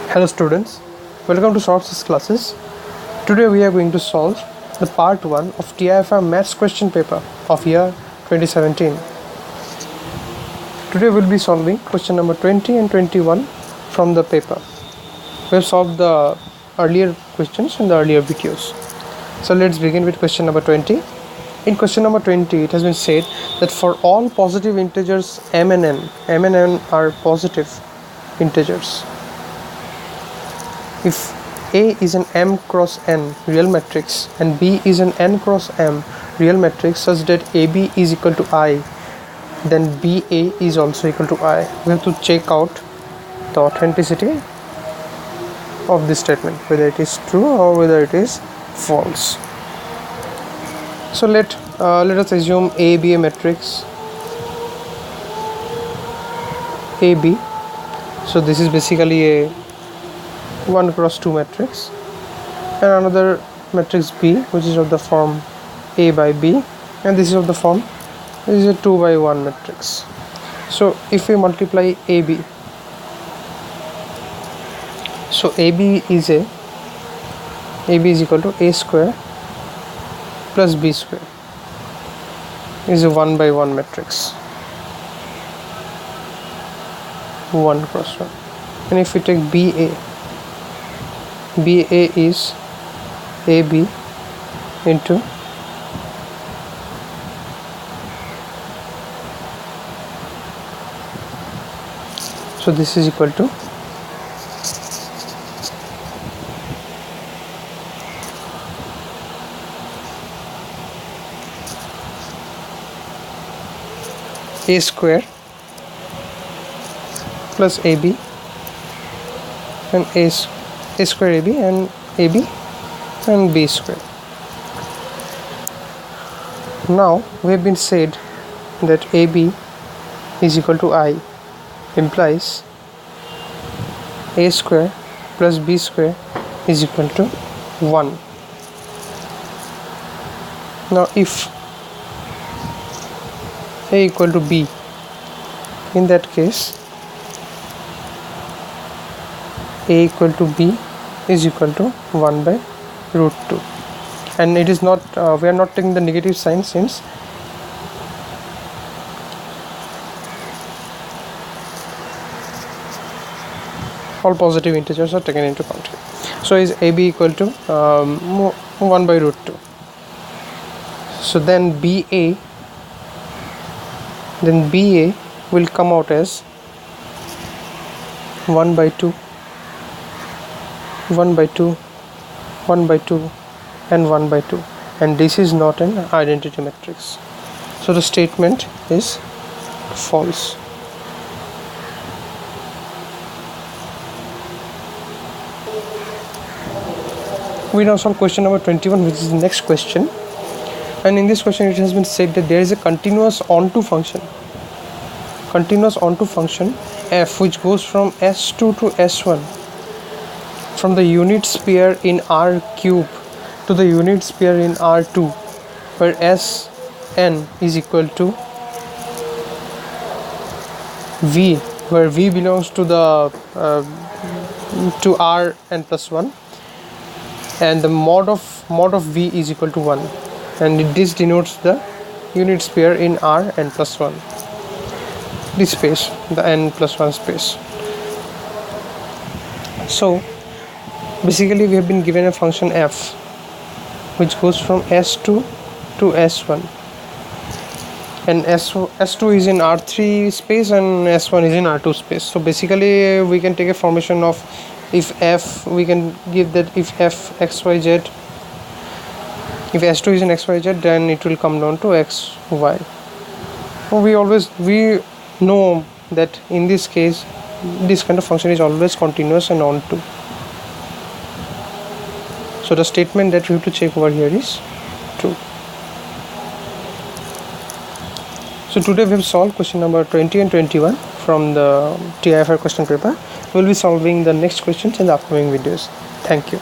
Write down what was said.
Hello students, welcome to SOURAV's classes. Today we are going to solve the part 1 of TIFR maths question paper of year 2017. Today we will be solving question number 20 and 21 from the paper. We have solved the earlier questions in the earlier videos. So let's begin with question number 20. In question number 20 it has been said that for all positive integers m and n are positive integers. If A is an m cross n real matrix and B is an n cross m real matrix such that AB is equal to I, then BA is also equal to I. We have to check out the authenticity of this statement, whether it is true or whether it is false. So let us assume A be a matrix AB. So this is basically a 1 cross 2 matrix, and another matrix B which is of the form A by B, and this is of the form, this is a 2 by 1 matrix. So if we multiply AB, so AB is equal to A square plus B square, is a 1 by 1 matrix, 1 cross 1. And if we take BA is AB into so this is equal to A square plus AB and A square AB and B square. Now we have been said that AB is equal to I, implies A square plus B square is equal to 1. Now if A equal to B, in that case A equal to B is equal to 1 by root 2, and it is not we are not taking the negative sign since all positive integers are taken into account. So is AB equal to 1 by root 2. So then BA will come out as 1 by 2, 1 by 2, 1 by 2 and 1 by 2, and this is not an identity matrix. So the statement is false. We now solve question number 21, which is the next question, and in this question it has been said that there is a continuous onto function f which goes from S2 to S1 from the unit sphere in R cube to the unit sphere in R2, where Sn is equal to V, where V belongs to the to R n plus 1, and the mod of V is equal to 1, and this denotes the unit sphere in R n plus 1, this space, the n plus 1 space. So basically we have been given a function f which goes from S2 to S1, and S2 is in R3 space and S1 is in R2 space. So basically we can take a formation of if f, we can give that if f xyz, if S2 is in xyz, then it will come down to xy. We know that in this case this kind of function is always continuous and onto. So the statement that we have to check over here is true. So today we have solved question number 20 and 21 from the TIFR question paper. We will be solving the next questions in the upcoming videos. Thank you.